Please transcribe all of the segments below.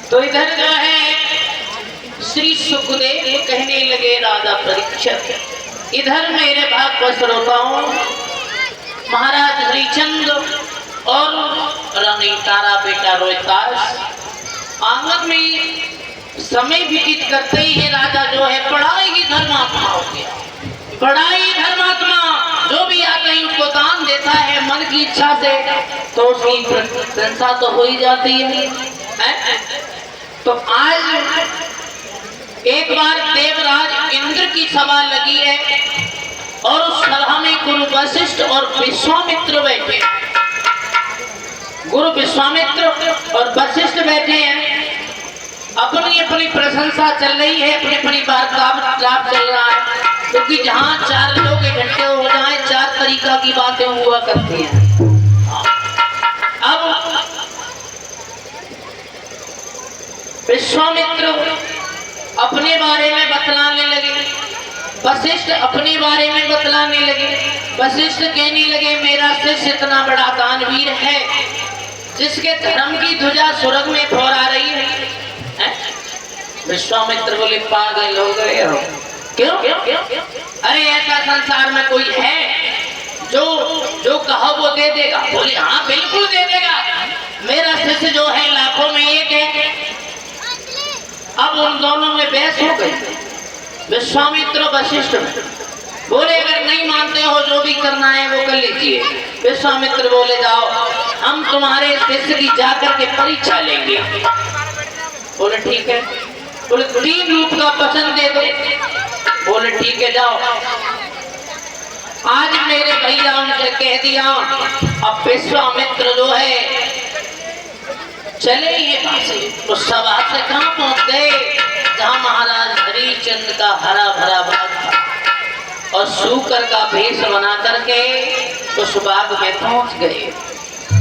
तो इधर जो है श्री सुखदेव कहने लगे राजा परीक्षित, इधर मेरे भाग श्रोताओं महाराज हरिचंद और रानी तारा बेटा रोहितास आंगन में समय व्यतीत करते ही राजा जो है बड़ा ही धर्मात्मा हो गया, बड़ा ही धर्मात्मा। जो भी आता है उसको दान देता है मन की इच्छा से, तो उसकी प्रशंसा तो हो ही जाती है। तो आज एक बार देवराज इंद्र की सभा लगी है और उस सभा में गुरु वशिष्ठ और विश्वामित्र बैठे, गुरु विश्वामित्र और वशिष्ठ बैठे हैं। अपनी अपनी प्रशंसा चल रही है, अपनी अपनी वार्तालाप चल रहा है, क्योंकि जहाँ चार लोग इकट्ठे हो जाए चार तरीका की बातें हुआ करती हैं। अब विश्वामित्र अपने बारे में बतलाने लगे, वशिष्ठ अपने बारे में बतलाने लगे। वशिष्ठ कहने लगे मेरा शिष्य इतना बड़ा दानवीर है जिसके धर्म की ध्वजा स्वर्ग में फहरा रही है। विश्वामित्र बोले पागल हो गए हो, क्यों? अरे ऐसा संसार में कोई है जो कहा वो दे देगा? बोले हाँ बिल्कुल दे देगा, मेरा शिष्य जो है लाखों में एक है। अब उन दोनों में बहस हो गई, विश्वामित्र वशिष्ठ बोले अगर नहीं मानते हो जो भी करना है वो कर लीजिए। विश्वामित्र बोले जाओ हम तुम्हारे शिष्य की जाकर के परीक्षा लेंगे। बोले ठीक है। बोले 3 रूप का वचन दे दो। बोले ठीक है जाओ। आज मेरे भैया उनसे कह दिया, अब विश्वामित्र जो है चले ये से तो सभा से कहाँ पहुंच गए, जहाँ महाराज हरिचंद का हरा भरा बाग था और सूकर का भेष बना करके उस बाग में पहुंच गए।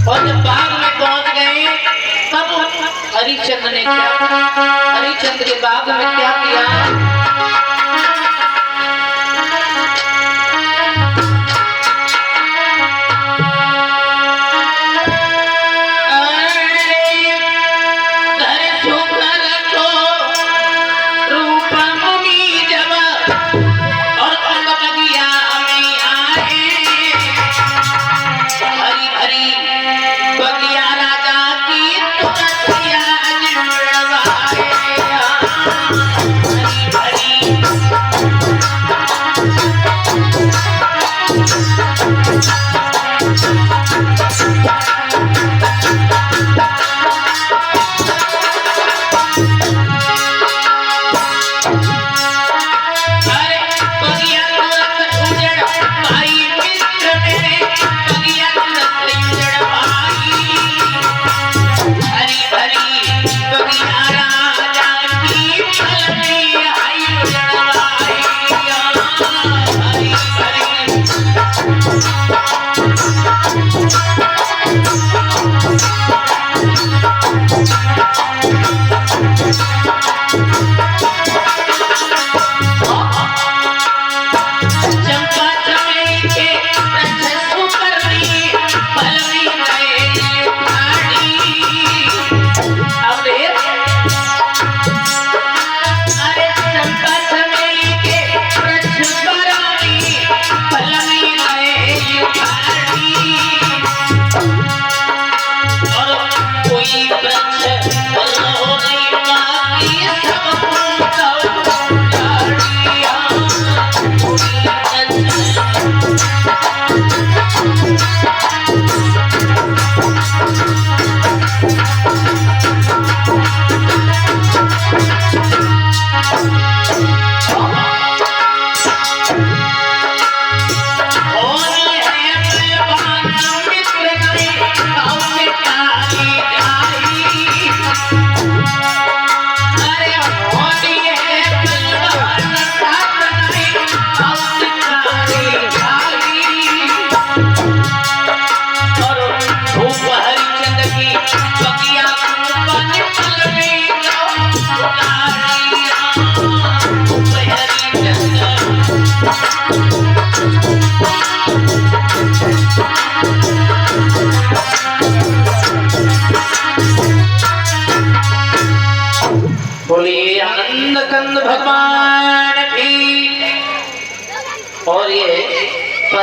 और जब बाग में पहुंच गए तब हरिचंद ने क्या, हरिचंद के बाग में क्या किया?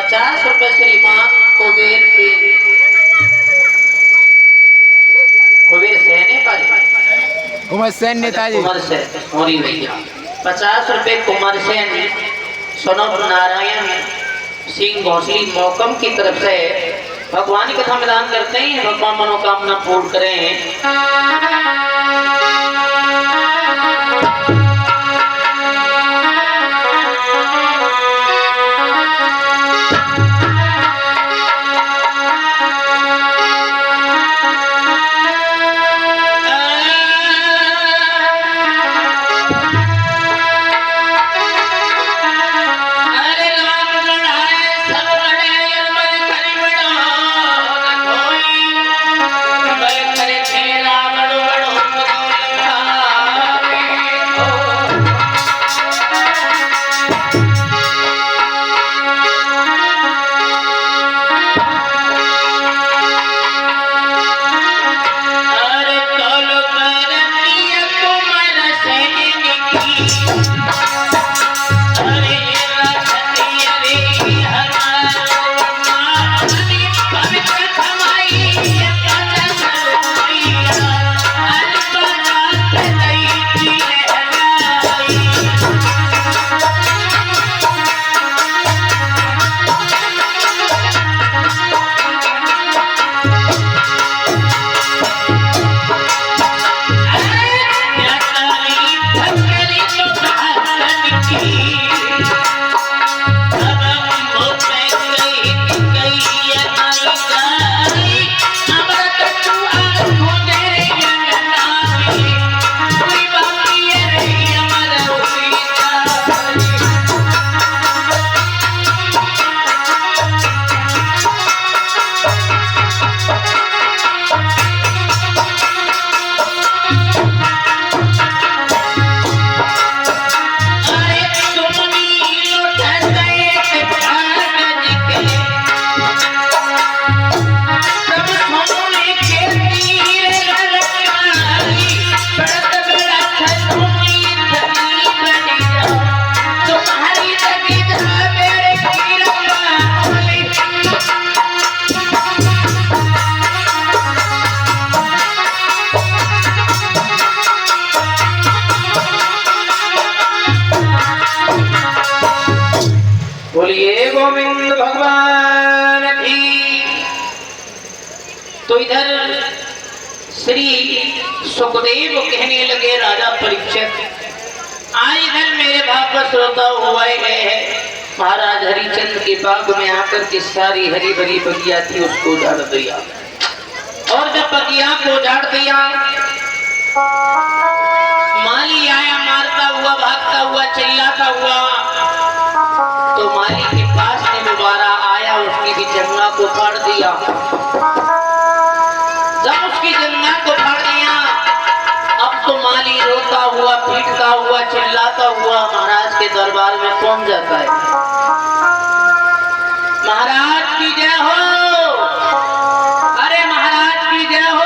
50 रुपए श्रीमान कुबेर सेन कुमार सेन नेताजी कुमार सेन मोरी भैया 50 रुपए कुमार सेन सोनम नारायण सिंह भोसली मोकम की तरफ से भगवान की कथा में दान करते हैं। भगवान मनोकामना पूर्ण करें। बोलिए गोविंद भगवान की। तो इधर श्री सुखदेव कहने लगे राजा परीक्षित, आज इधर मेरे भागवत श्रोता हुआ है महाराज हरिचंद्र के बाग में आकर के सारी हरी भरी बगिया थी उसको उजाड़ दिया, और जब बगिया को उजाड़ दिया माली आया मारता हुआ भागता हुआ चिल्लाता हुआ, तो माली के पास में दोबारा आया, उसकी भी जंगा को फाड़ दिया। जब उसकी जंगा को फाड़ दिया अब तो माली रोता हुआ पीटता हुआ चिल्लाता हुआ महाराज के दरबार में पहुंच जाता है। महाराज की जय हो, अरे महाराज की जय हो,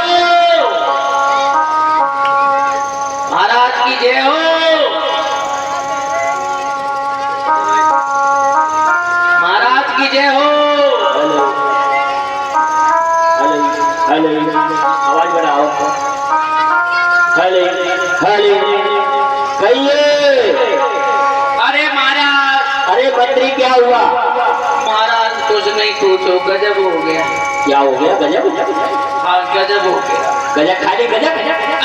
महाराज की जय हो, महाराज की जय हो। हेलो हेलो आवाज बढ़ाओ। हेलो हेलो कहिए। अरे महाराज, अरे मंत्री क्या हुआ? महाराज कुछ नहीं, पूछो गजब हो गया। क्या हो गया? गजब? हाँ गजब हो गया। गजब खाली गजब?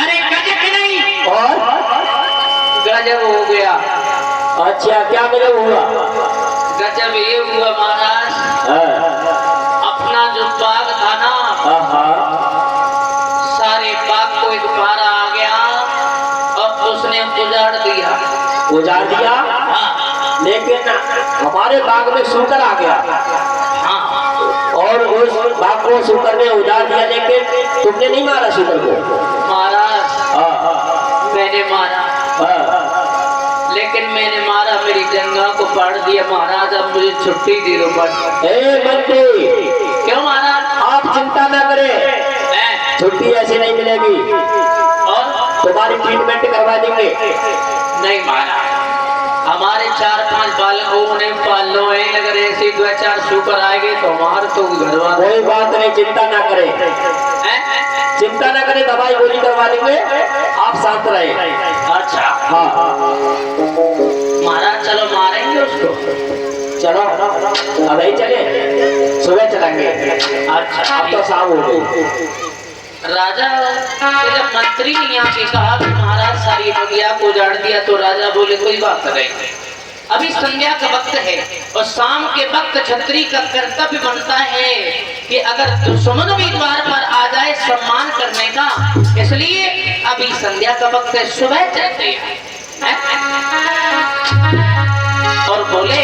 अरे गजब नहीं और गजब हो गया। अच्छा क्या गजब हुआ? गजब ये हुआ महाराज, अपना जो बाग था ना, सारे बाग को एक पारा आ गया, अब उसने उजाड़ दिया। उजाड़ दिया? हाँ। लेकिन हमारे बाग में सूकर आ गया। हाँ। और उस बाग को सूकर ने उजाड़ दिया, लेकिन तुमने नहीं मारा सूकर को? महाराज मैंने मारा, लेकिन मैंने मारा, मेरी जंगा को फाड़ दिया। महाराज अब मुझे छुट्टी दे दो बस। ए मंत्री, क्यों महाराज? आप चिंता न करें, छुट्टी ऐसे नहीं मिलेगी और तुम्हारी ट्रीटमेंट करवा देंगे। नहीं महाराज, हमारे 4-5 बालकों ने पाल लो है, अगर ऐसे 2-4 शुकर आएंगे तो हमारे तो घरवा कोई बात नहीं, चिंता ना करें, चिंता ना करें, दवाई गोली करवा देंगे, आप शांत रहे। अच्छा हाँ महाराज चलो मारेंगे उसको। चलो अभी चले, सुबह चलेंगे। अच्छा अब तो शाम हो गई। राजा ने जब मंत्री ने यहाँ पे कहा कि महाराज सारी बगिया को उजाड़ दिया, तो राजा बोले कोई बात नहीं, अभी संध्या का वक्त है और शाम के वक्त छत्री का कर्तव्य बनता है कि अगर दुश्मन भी द्वार पर आ जाए सम्मान करने का, इसलिए अभी संध्या का वक्त है, सुबह चलते हैं। और बोले